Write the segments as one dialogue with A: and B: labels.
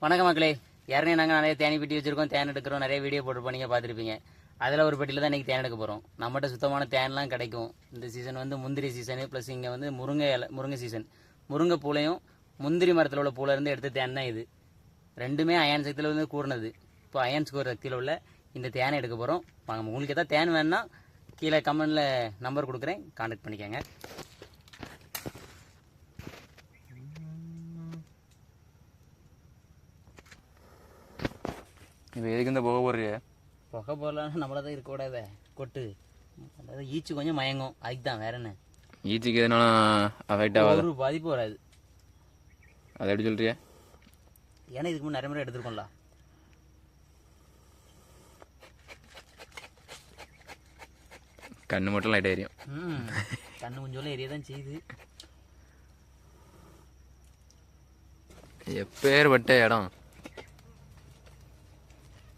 A: வணக்கம் மக்களே. ஏற்கனவே நாங்கள் நிறைய தேனி பெட்டி வச்சுருக்கோம், தேன் எடுக்கிறோம், நிறைய வீடியோ போட்டுருப்போம், பார்த்துருப்பீங்க. அதில் ஒரு பெட்டியில் தான் இன்றைக்கி தேன் எடுக்க போகிறோம். நம்மகிட்ட சுத்தமான தேன்லாம் கிடைக்கும். இந்த சீசன் வந்து முந்திரி சீசனு, ப்ளஸ் இங்கே வந்து முருங்கை சீசன். முருங்கை பூலையும் முந்திரி மரத்தில் உள்ள பூலேருந்து எடுத்த தேன் தான் இது. ரெண்டுமே அயன் சக்தியில் வந்து கூடினது. இப்போ அயன் ஸ்கோர் சக்தியில் உள்ள இந்த தேனை எடுக்க போகிறோம். வாங்க, உங்களுக்கு எதாவது தேன் வேணுன்னா கீழே கமெண்டில் நம்பர் கொடுக்குறேன், கான்டாக்ட் பண்ணிக்கோங்க.
B: இப்போ எதுக்கு இந்த புகை போடுறிய?
A: புகை போடலான்னு நம்மள தான் இருக்கக்கூடாத கொட்டு. அதாவது ஈச்சு கொஞ்சம் மயங்கும், அதுக்கு தான். வேற என்ன?
B: ஈச்சிக்கு எதுனாலும் அஃபெக்ட் ஆகாது,
A: ஒரு பாதிப்பு வராது.
B: அதை எப்படி சொல்றிய?
A: ஏன்னா இதுக்கு முன்னே நிறைய முறை எடுத்துருக்கோம்ல.
B: கண்ணு மட்டும் லைட் எரியும்.
A: கண்ணு கொஞ்சம் ஏரியா தான் செய்யுது.
B: எப்பேற்பட்ட இடம்.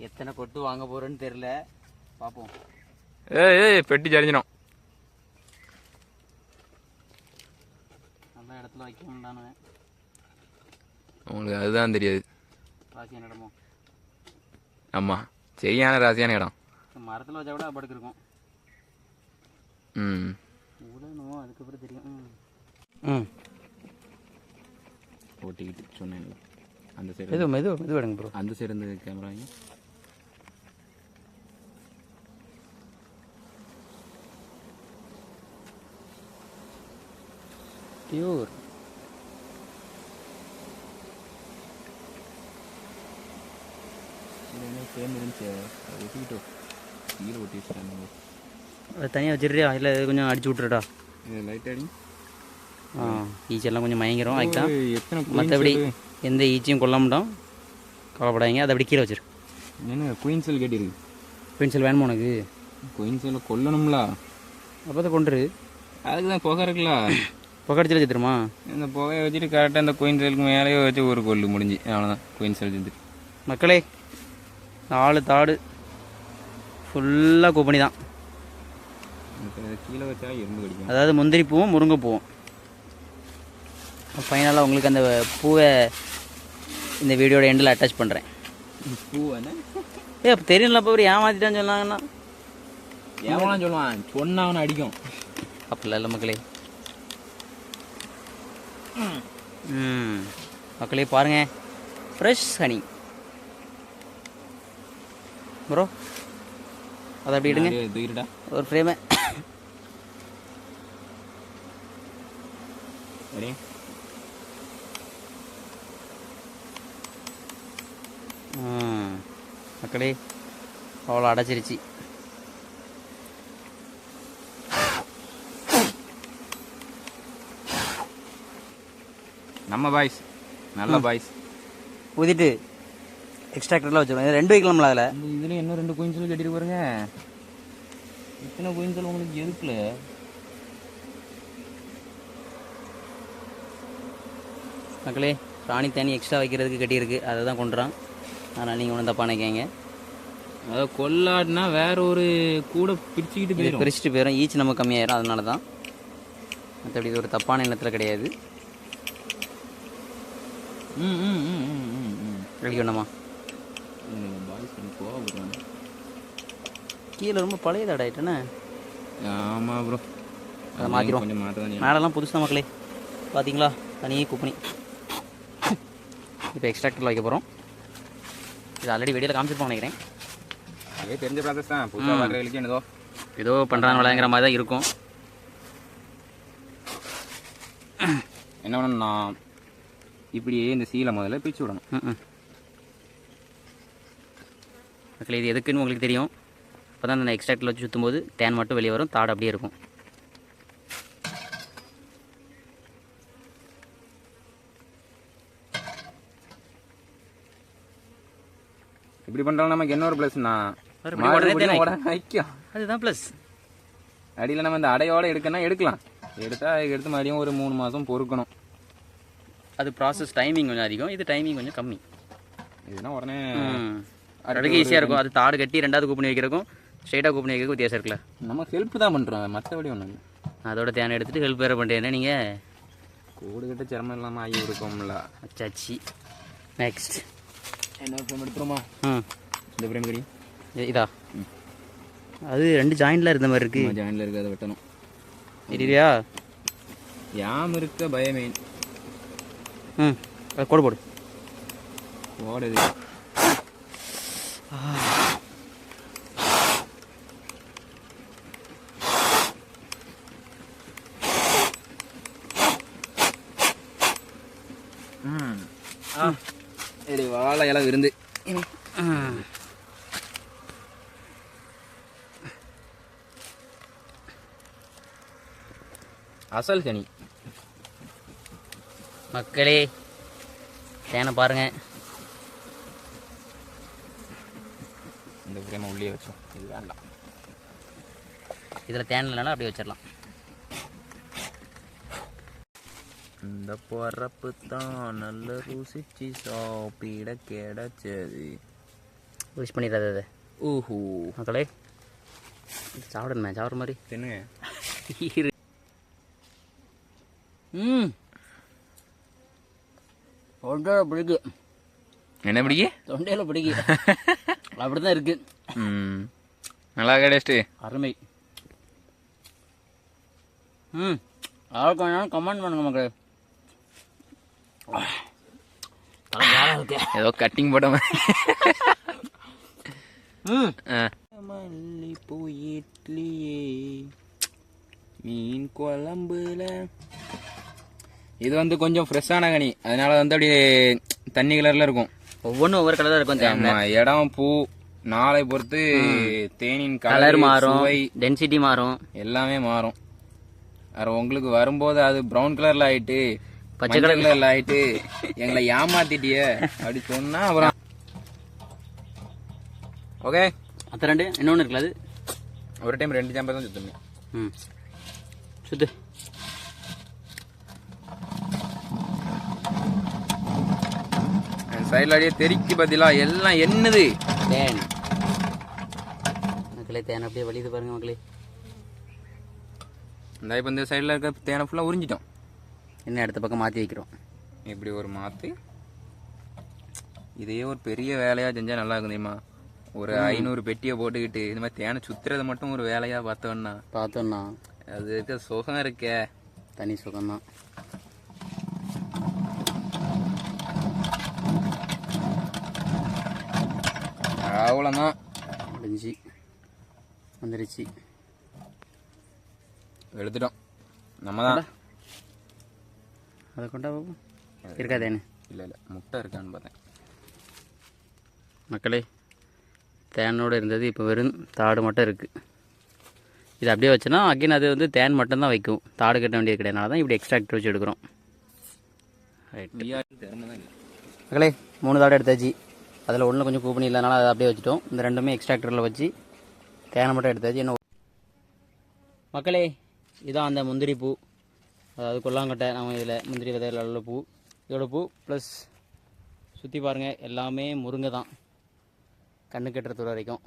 A: எத்தனை கொட்டு வாங்க போறேன்னு தெரியல, பார்ப்போம்.
B: ஏய் பெட்டி ஜரிஞ்சிடும்.
A: நல்ல இடத்துல வைக்கணும்டானு
B: உங்களுக்கு அதுதான் தெரியாது.
A: ராசியான இடமோ?
B: ஆமாம், சரியான ராசியான இடம்.
A: மரத்தில் வச்சா கூட படுக்கிருக்கும். உடனும் அதுக்கப்புறம் தெரியும்.
B: ஓட்டிக்கிட்டு சொன்னேன்ல அந்த சைடு.
A: மெது எடுங்க ப்ரோ.
B: அந்த சைடு இருந்து கேமரா வாங்கி.
A: பியூர்
B: சேர்ந்து இருந்துச்சு, அதை ஒட்டிக்கிட்டோம். கீழே ஒட்டி வச்சுட்டாங்க.
A: அதை தனியாக வச்சிடுறியா? இல்லை கொஞ்சம் அடிச்சு விட்டுருடா.
B: இது லைட் அடி.
A: ஈச்செல்லாம் கொஞ்சம் மயங்கிரும், அதுதான்.
B: எத்தனை
A: மற்றபடி எந்த ஈச்சியும் கொல்ல மாட்டோம், கவலைப்படாதீங்க. அதை அப்படி கீழே வச்சிரு.
B: என்ன குயின் செல் கேட்டிருக்கு?
A: குயின் செல் வேணுமா உனக்கு?
B: குயின் செல்லை கொல்லணும்ல,
A: அப்போ தான் கொண்டுரு.
B: அதுக்கு தான் புகை இருக்குல்ல,
A: புகை அடிச்சு வச்சுருமா?
B: இந்த புகையை வச்சுட்டு கரெக்டாக இந்த குயின் செல்லுக்கு மேலேயே வச்சு ஒரு கொல்லு முடிஞ்சு, அவ்வளோதான். குயின் செல் செஞ்சு
A: மக்களே, 4 தாடு ஃபுல்லாக கூப்பணி தான்.
B: கீழே வச்சா எறும்பு கடிக்கும்.
A: அதாவது முந்திரி பூவும் முருங்கை பூவும். ஃபைனலாக உங்களுக்கு அந்த பூவை இந்த வீடியோட எண்டில் அட்டாச் பண்ணுறேன்.
B: பூ
A: அப்போ தெரியல, அப்போ ஏமாத்திட்டான்னு சொன்னாங்கன்னா
B: ஏமாலாம் சொல்லுவான், சொன்னா அவனை அடிக்கும்.
A: அப்படிலாம் இல்லை மக்களே. மக்களே பாருங்க, ஃப்ரெஷ் ஹனி ப்ரோ. அதை அப்படி இடுங்க,
B: தூக்கிட்டா
A: ஒரு ஃப்ரேமை.
B: சரி,
A: மக்களே அவ்வளோ அடைச்சிருச்சு.
B: நம்ம பாய்ஸ் நல்ல பாய்ஸ்.
A: ஊதிட்டு எக்ஸ்ட்ராக்டர்லாம் வச்சுருவோம். 2 வைக்கலாம்ல அதில்.
B: இதுல இன்னும் 2 குயின்சல் கட்டிட்டு பாருங்க. இத்தனை குயின்சல் உங்களுக்கு எதுக்குல?
A: மக்களே, ராணி தேனி எக்ஸ்ட்ரா வைக்கிறதுக்கு கட்டியிருக்கு, அதை தான் கொண்டுறான். அதனால் நீங்கள் ஒன்றும் தப்பாக நினைக்காங்க.
B: அதை கொல்லாடினா வேற ஒரு கூட பிரிச்சுட்டு
A: போயிடும். ஈச் நம்ம கம்மியாயிரும், அதனால தான். மற்றபடி இது ஒரு தப்பான எண்ணத்தில் கிடையாது. வேணுமா? கீழே ரொம்ப பழையதாடாயிட்டேண்ணே.
B: ஆமாம் ப்ரோ,
A: அதை மாற்றிடுவோம். மேலெல்லாம் புதுசாக மக்களே பார்த்தீங்களா, தனியே குப்பனி. இப்போ எக்ஸ்ட்ராக்டரில் வைக்க போகிறோம். இது ஆல்ரெடி வெளியில் காமிச்சிருப்போம் நினைக்கிறேன்.
B: அதே தெரிஞ்ச ப்ராசஸ் தான். புதுசாக வர்றவங்களுக்கு
A: ஏதோ பண்ணுறாங்க விளையாங்கிற மாதிரி தான் இருக்கும்.
B: என்ன பண்ணணும்னா, இப்படியே இந்த சீலை முதல்ல பிரித்து விடணும்.
A: மக்களே, இது எதுக்குன்னு உங்களுக்கு தெரியும். அப்போ தான் அந்த எக்ஸ்ட்ராக்டில் வச்சு சுற்றும் போது தேன் மட்டும் வெளியே வரும், தாடு அப்படியே இருக்கும்.
B: இப்படி பண்ணுறோம். நமக்கு என்ன ஒரு ப்ளஸ்னா,
A: அதுதான் ப்ளஸ்.
B: அடியில் நம்ம இந்த அடையோட எடுக்கணும், எடுக்கலாம். எடுத்து மறுபடியும் ஒரு 3 மாதம் பொறுக்கணும்.
A: அது ப்ராசஸ் டைமிங் கொஞ்சம் அதிகம், இது டைமிங் கொஞ்சம் கம்மி.
B: இதுனா உடனே
A: அடுக்க ஈஸியாக இருக்கும். அது தாடு கட்டி 2வது கூப்பணி வைக்கிறக்கும் ஸ்ட்ரைட்டாக கூப்பணி வைக்கிறதுக்கு வித்தியாசம் இருக்குல்ல.
B: நம்ம ஹெல்ப் தான் பண்ணுறோம், மற்றபடி ஒன்றும் இல்லை.
A: அதோட தேனை எடுத்துகிட்டு ஹெல்ப் வேறு பண்ணுறேன் நீங்கள்.
B: கூடுகிட்ட சிரமம் இல்லாமல் ஆகி இருக்கோம்ல.
A: அச்சாச்சி. நெக்ஸ்ட்
B: இன்னொரு ஃப்ரேம் எடுத்துருமா?
A: ம்
B: இந்த ஃப்ரேம் கடி
A: இதா அது 2 ஜாயிண்டில் இருந்த மாதிரி இருக்கு.
B: ஜாயிண்டில் இருக்குது, அதை வெட்டணும்.
A: இல்லையா?
B: யாம் இருக்க பயமே.
A: ம் அது கோடு போடு.
B: ஓடுது. வாழை இலை விருந்து. அசல் கனி.
A: மக்களே தேனை பாருங்க.
B: இந்த ஃப்ரேமை உள்ளே வச்சோம். இது வேண்டாம்.
A: இதில் தேன் இல்லைனாலும் அப்படியே வச்சிடலாம்.
B: இந்த பொறப்பு தான் நல்ல ருசிச்சு சாப்பிட கிடைச்சது.
A: விஷ் பண்ணிடுறது அதை.
B: ஓஹோ
A: மக்களே சாப்பிடணுமே, சாப்பிட்ற மாதிரி
B: தின்னுங்க.
A: ம் தொண்டையில் பிடிக்கு.
B: என்ன பிடிக்கு?
A: தொண்டையில் பிடிக்கு. அப்படி தான் இருக்கு.
B: நல்லா டேஸ்ட்டு.
A: அருமை. யாருக்கு வேணாலும் கமெண்ட் பண்ணுங்க மக்களே.
B: ஏதோ கட்டிங் போட்ட
A: மல்லிப்பூ
B: இட்லியே மீன் குழம்புல. இது வந்து கொஞ்சம் ஃப்ரெஷ்ஷான கனி, அதனால வந்து அப்படியே தண்ணி கலர்ல இருக்கும்.
A: ஒவ்வொன்றும் ஒவ்வொரு கலர் தான் இருக்கும்.
B: இடம் பூ நாளை பொறுத்து தேனின்
A: கலர் மாறும், டென்சிட்டி மாறும்,
B: எல்லாமே மாறும். வேற உங்களுக்கு வரும்போது அது ப்ரௌன் கலர்ல ஆயிட்டு பச்சை கலர்ல ஆயிட்டு எங்களை ஏமாத்திட்டிய அப்படி சொன்னா அப்புறம் ஓகே.
A: அத்த 2 இன்னொன்று இருக்குல்ல, அது
B: ஒரு டைம் 2 சாம்பர் தான் சுத்தணும்.
A: சுத்து.
B: சைடில் அடியே தெறிக்கு பதிலா எல்லாம் என்னது
A: தேன். மக்களே தேன் அப்படியே வலியுது பாருங்க மக்களே.
B: இந்த இப்போ இந்த சைடில் இருக்க தேனை ஃபுல்லாக உறிஞ்சிட்டோம்.
A: என்ன அடுத்த பக்கம் மாற்றி வைக்கிறோம்.
B: இப்படி ஒரு மாற்றி இதையே ஒரு பெரிய வேலையாக செஞ்சால் நல்லா இருக்கும் தெரியுமா? ஒரு 500 பெட்டியை போட்டுக்கிட்டு இந்த மாதிரி தேனை சுற்றுறதை மட்டும் ஒரு வேலையாக பார்த்தோன்னா அது இருக்க சுகம் இருக்கே,
A: தனி சுகம்தான்.
B: அவ்வளோதான்
A: முடிஞ்சு வந்துருச்சு.
B: எடுத்துட்டோம் நம்ம தான்.
A: அதை கொண்டா இருக்காதேன்னு.
B: இல்லை முட்டை இருக்கான்னு பார்த்தேன்.
A: மக்களே தேனோடு இருந்தது இப்போ வெறும் தாடு மட்டும் இருக்குது. இது அப்படியே வச்சோன்னா அகைன் அது வந்து தேன் மட்டும்தான் வைக்கும், தாடு கட்ட வேண்டியது கிடையாது. தான் இப்படி எக்ஸ்ட்ராக்ட் வச்சு எடுக்கிறோம். மக்களே 3 தாடு எடுத்தாச்சு. அதில் ஒன்று கொஞ்சம் கூப்பணி இல்லைனால அதை அப்படியே வச்சுட்டோம். இந்த 2மே எக்ஸ்ட்ராக்டரில் வச்சு தேனை மட்டும் எடுத்தாச்சு. என்ன மக்களே இதான் அந்த முந்திரி பூ, அதாவது கொல்லாங்கட்டை. நம்ம இதில் முந்திரி விதையில் உள்ள பூ, இதோட பூ ப்ளஸ் சுற்றி பாருங்கள் எல்லாமே முருங்கை தான். கண்ணு கட்டுற தூரம் வரைக்கும்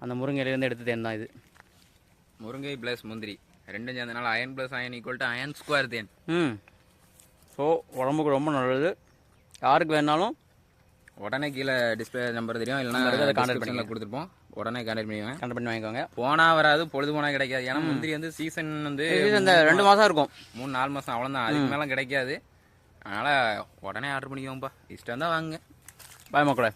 A: அந்த முருங்கையிலேருந்து எடுத்து தேன் தான் இது.
B: முருங்கை ப்ளஸ் முந்திரி 2 சேர்ந்தனால iron plus iron equal to iron square தேன்.
A: ஸோ உடம்புக்கு ரொம்ப நல்லது. யாருக்கு வேணாலும்
B: உடனே கீழே டிஸ்பிளே நம்பர் தெரியும், இல்லைனா கான்டாக்ட் பண்ணி கொடுத்துருப்போம். உடனே கான்டாக்ட் பண்ணி வாங்கிக்கோங்க. போனா வராது, பொழுது போனா கிடைக்காது. ஏன்னா முந்திரி வந்து சீசன் வந்து
A: 2 மாதம் இருக்கும்,
B: 3-4 மாதம் அவ்வளோதான். அதுக்கு மேலே கிடைக்காது. அதனால் உடனே ஆர்டர் பண்ணிக்கோங்கப்பா. இஷ்டம் தான் வாங்க.
A: பாய் மக்களே.